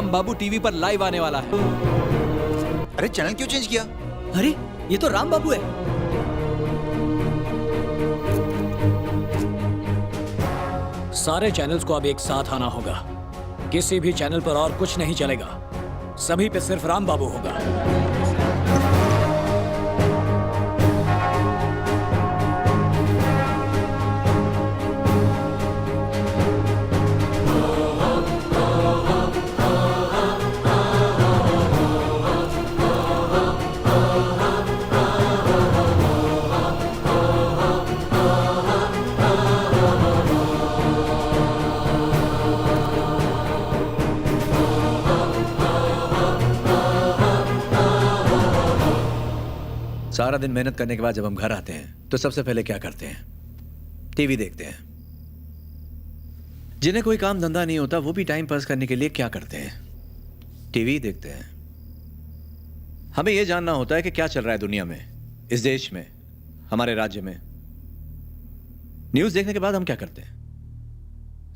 राम बाबू TV पर live आने वाला है। अरे चैनल क्यों चेंज किया? अरे ये तो राम बाबू है। सारे चैनल्स को अब एक साथ आना होगा। किसी भी चैनल पर और कुछ नहीं चलेगा, सभी पे सिर्फ राम बाबू होगा। सारा दिन मेहनत करने के बाद जब हम घर आते हैं तो सबसे पहले क्या करते हैं? टीवी देखते हैं। जिन्हें कोई काम धंधा नहीं होता वो भी टाइम पास करने के लिए क्या करते हैं? टीवी देखते हैं। हमें यह जानना होता है कि क्या चल रहा है दुनिया में, इस देश में, हमारे राज्य में। न्यूज देखने के बाद हम क्या करते हैं?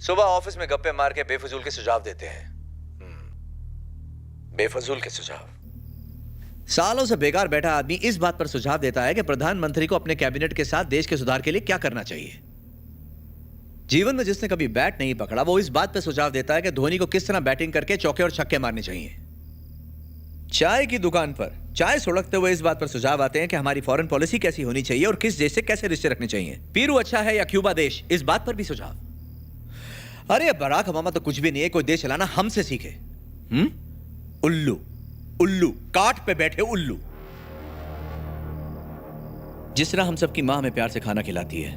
सुबह ऑफिस में गप्पे मार के बेफजूल के सुझाव देते हैं। बेफजूल के सुझाव। सालों से बेकार बैठा आदमी इस बात पर सुझाव देता है कि प्रधानमंत्री को अपने कैबिनेट के साथ देश के सुधार के लिए क्या करना चाहिए। जीवन में जिसने कभी बैट नहीं पकड़ा वो इस बात पर सुझाव देता है कि धोनी को किस तरह बैटिंग करके चौके और छक्के मारने चाहिए। चाय की दुकान पर चाय सुड़कते हुए इस बात पर सुझाव आते हैं कि हमारी फॉरेन पॉलिसी कैसी होनी चाहिए और किस देश से कैसे रिश्ते रखने चाहिए। पीरू अच्छा है या क्यूबा देश, इस बात पर भी सुझाव। अरे बराक ओबामा तो कुछ भी नहीं है, कोई देश चलाना हमसे सीखे। उल्लू उल्लू, काट पे बैठे उल्लू। जिस तरह हम सबकी मां हमें प्यार से खाना खिलाती है,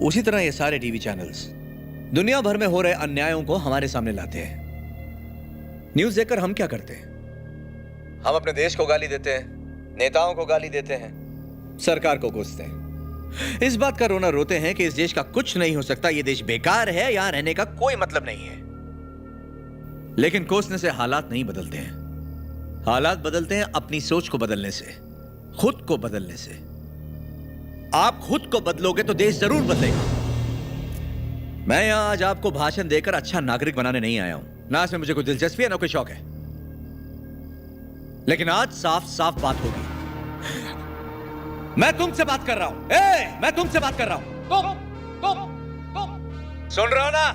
उसी तरह ये सारे टीवी चैनल्स दुनिया भर में हो रहे अन्यायों को हमारे सामने लाते हैं। न्यूज़ देखकर हम क्या करते हैं? हम अपने देश को गाली देते हैं, नेताओं को गाली देते हैं, सरकार को कोसते हैं। इस बात का रोना रोते हैं कि इस देश का कुछ नहीं हो सकता, ये देश बेकार है, यहां रहने का कोई मतलब नहीं है। लेकिन कोसने से हालात नहीं बदलते हैं। हालात बदलते हैं अपनी सोच को बदलने से, खुद को बदलने से। आप खुद को बदलोगे तो देश जरूर बदलेगा। मैं यहां आज आपको भाषण देकर अच्छा नागरिक बनाने नहीं आया हूं, ना इसमें मुझे कोई दिलचस्पी है ना कोई शौक है। लेकिन आज साफ साफ बात होगी। मैं तुमसे बात कर रहा हूं। मैं तुमसे बात कर रहा हूं। तुम सुन रहे हो ना?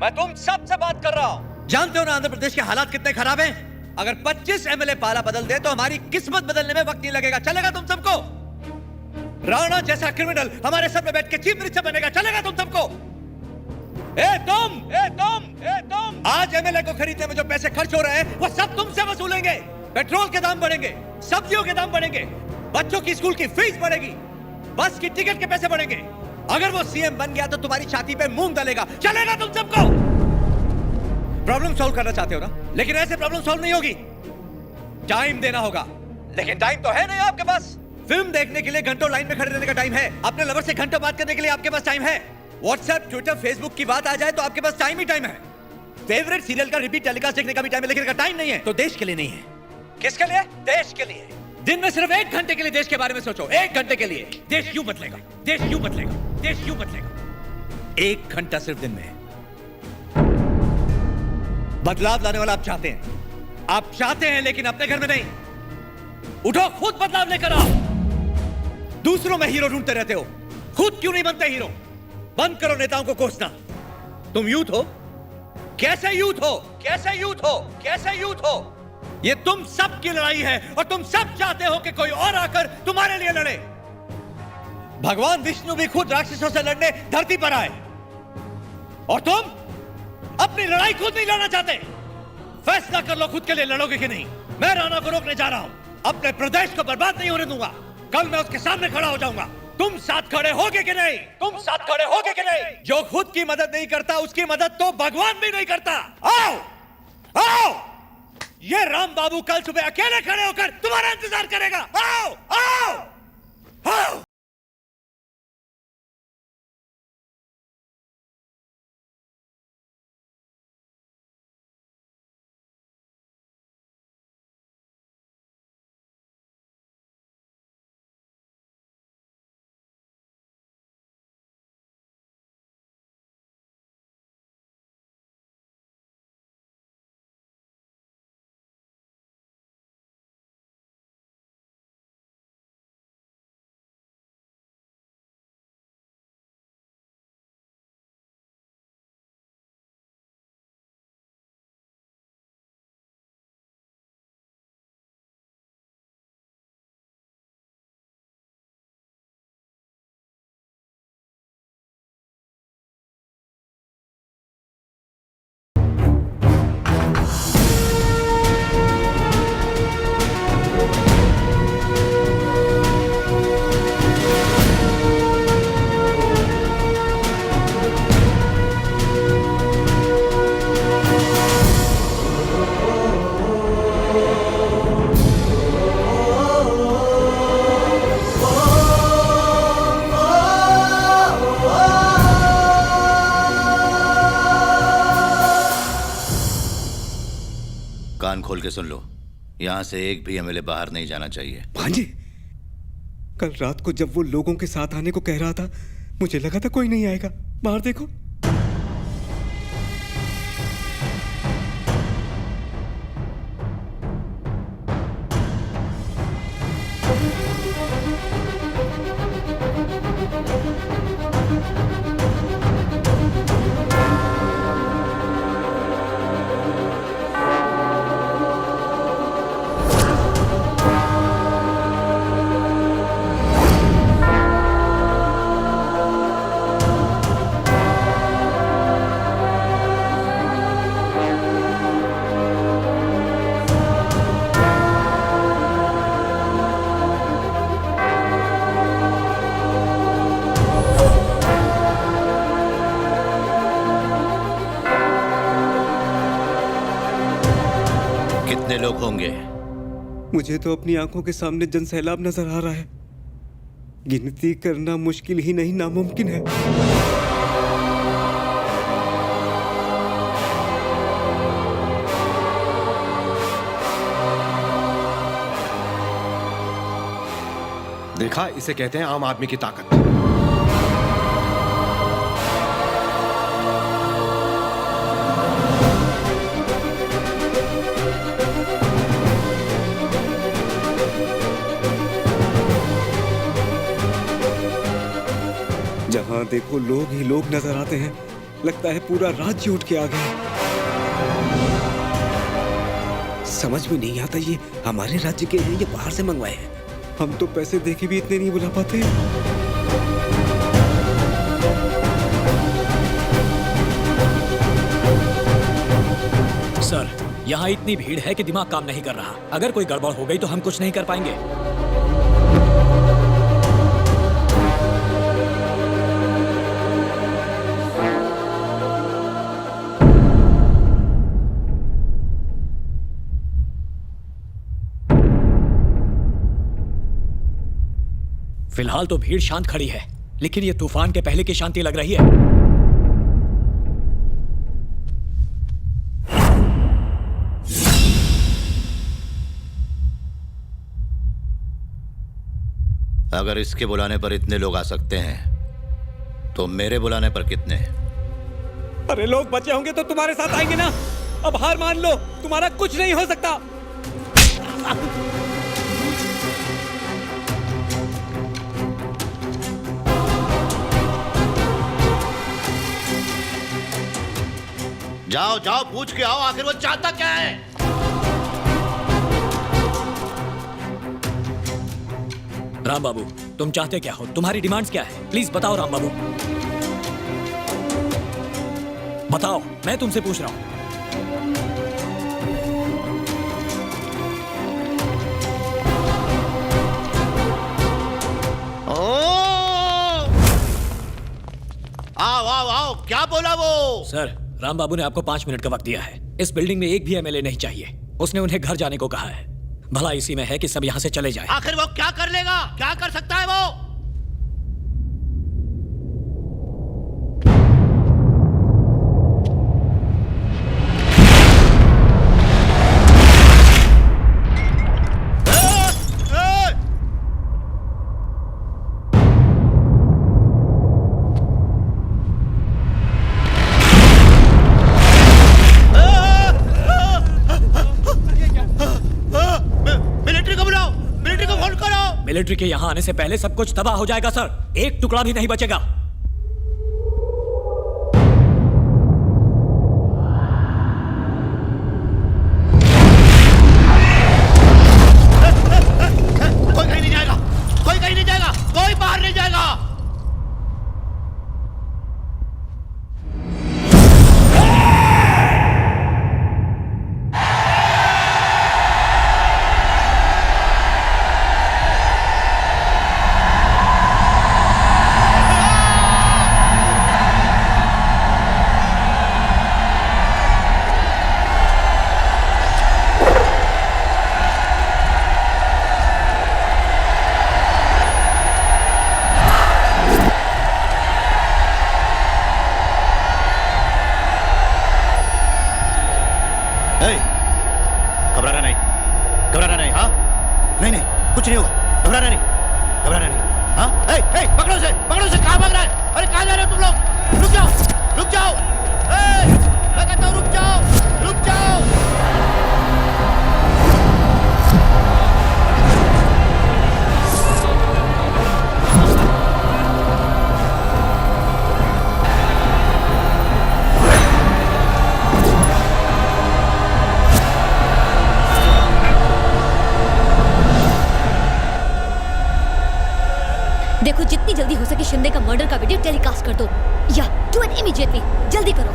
मैं तुम सबसे बात कर रहा हूं। जानते हो ना आंध्र प्रदेश के हालात कितने खराब हैं? अगर 25 एमएलए पाला बदल दे तो हमारी किस्मत बदलने में वक्त नहीं लगेगा। चलेगा तुम सबको? राणा जैसा क्रिमिनल हमारे सर पे बैठ के चीफ मिनिस्टर बनेगा। चलेगा तुम सबको? तुम आज एमएलए को खरीदने में जो पैसे खर्च हो रहे हैं वो सब तुमसे वसूलेंगे। पेट्रोल के दाम बढ़ेंगे, सब्जियों के दाम बढ़ेंगे, बच्चों की स्कूल की फीस बढ़ेगी, बस की टिकट के पैसे बढ़ेंगे। अगर वो सीएम बन गया तो तुम्हारी छाती पे मूंग डालेगा। चलेगा तुम सबको? प्रॉब्लम सॉल्व करना चाहते हो ना? लेकिन ऐसे प्रॉब्लम सॉल्व नहीं होगी। टाइम देना होगा। लेकिन टाइम तो है नहीं आपके पास। फिल्म देखने के लिए घंटों लाइन में खड़े रहने का टाइम है। अपने लवर से घंटों बात करने के लिए आपके पास टाइम है। व्हाट्सएप, ट्विटर, फेसबुक की बात आ जाए तो आपके पास टाइम ही टाइम है। फेवरेट सीरियल का रिपीट टेलीकास्ट देखने का भी टाइम है, लेकिन अगर टाइम नहीं है तो देश के लिए नहीं है। किसके लिए? देश के लिए। दिन में सिर्फ 1 घंटे के लिए देश के बारे में सोचो। 1 घंटे के लिए। देश क्यों बदलेगा? देश क्यों बदलेगा? देश क्यों बदलेगा? 1 घंटा सिर्फ दिन में। बदलाव लाने वाला आप चाहते हैं। आप चाहते हैं लेकिन अपने घर में नहीं। उठो, खुद बदलाव लेकर आओ। दूसरों में हीरो ढूंढते रहते हो, खुद क्यों नहीं बनते हीरो? बंद करो नेताओं को कोसना। तुम यूथ हो? कैसे यूथ हो? कैसे यूथ हो? कैसे यूथ हो? ये तुम सब की लड़ाई है और तुम सब चाहते हो कि कोई और आकर तुम्हारे लिए लड़े। भगवान विष्णु भी खुद राक्षसों से लड़ने धरती पर आए और तुम अपनी लड़ाई खुद नहीं लड़ना चाहते। फैसला कर लो खुद के लिए लड़ोगे कि नहीं। मैं राणा को रोकने जा रहा हूं। अपने प्रदेश को बर्बाद नहीं होने दूंगा। कल मैं उसके सामने खड़ा हो जाऊंगा। तुम साथ खड़े होगे कि नहीं? तुम साथ खड़े होगे कि नहीं? जो खुद की मदद नहीं करता उसकी मदद तो भगवान भी नहीं करता। आओ आओ, ये राम बाबू कल सुबह अकेले खड़े होकर तुम्हारा इंतजार करेगा। आओ आओ आओ। खोल के सुन लो, यहाँ से एक भी एमएलए बाहर नहीं जाना चाहिए। भांजे, कल रात को जब वो लोगों के साथ आने को कह रहा था, मुझे लगा था कोई नहीं आएगा। बाहर देखो। कितने लोग होंगे? मुझे तो अपनी आंखों के सामने जनसैलाब नजर आ रहा है। गिनती करना मुश्किल ही नहीं, नामुमकिन है। देखा, इसे कहते हैं आम आदमी की ताकत। जहां देखो लोग ही लोग नजर आते हैं। लगता है पूरा राज्य उठ के आ गया। समझ में नहीं आता, ये हमारे राज्य के हैं या बाहर से मंगवाए हैं। हम तो पैसे देके भी इतने नहीं बुला पाते। सर, यहाँ इतनी भीड़ है कि दिमाग काम नहीं कर रहा। अगर कोई गड़बड़ हो गई तो हम कुछ नहीं कर पाएंगे। फिलहाल तो भीड़ शांत खड़ी है, लेकिन ये तूफान के पहले की शांति लग रही है। अगर इसके बुलाने पर इतने लोग आ सकते हैं, तो मेरे बुलाने पर कितने? अरे लोग बचे होंगे तो तुम्हारे साथ आएंगे ना। अब हार मान लो, तुम्हारा कुछ नहीं हो सकता। जाओ जाओ, पूछ के आओ आखिर वो चाहता क्या है। राम बाबू, तुम चाहते क्या हो? तुम्हारी डिमांड्स क्या है? प्लीज बताओ राम बाबू, बताओ। मैं तुमसे पूछ रहा हूं। आओ आओ आओ, क्या बोला वो? सर, राम बाबू ने आपको 5 मिनट का वक्त दिया है। इस बिल्डिंग में एक भी एमएलए नहीं चाहिए। उसने उन्हें घर जाने को कहा है। भला इसी में है कि सब यहाँ से चले जाएं। आखिर वो क्या कर लेगा? क्या कर सकता है वो? मिलिट्री के यहाँ आने से पहले सब कुछ तबाह हो जाएगा सर। एक टुकड़ा भी नहीं बचेगा। कोई कहीं नहीं जाएगा, कोई कहीं नहीं जाएगा, कोई बाहर नहीं जाएगा। घबराना नहीं, घबराना नहीं। हाँ, पकड़ो से, कहाँ भाग रहा है? अरे कहाँ जा रहे हो तुम लोग? रुक जाओ, मैं कहता हूँ रुक जाओ। देखो जितनी जल्दी हो सके शिंदे का मर्डर का वीडियो टेलीकास्ट कर दो या डू इट इमीडिएटली। जल्दी करो।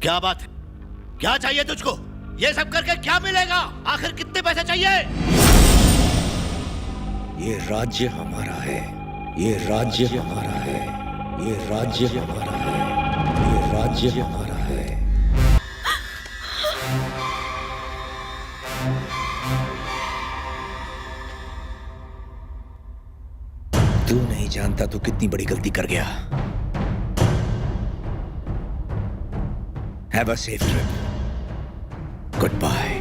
क्या बात है? क्या चाहिए तुझको? ये सब करके क्या मिलेगा? आखिर कितने पैसे चाहिए? ये राज्य हमारा है, ये राज्य हमारा है, ये राज्य हमारा है, ये राज्य हमारा है। तू नहीं जानता तू कितनी बड़ी गलती कर गया। Have a safe trip. Goodbye.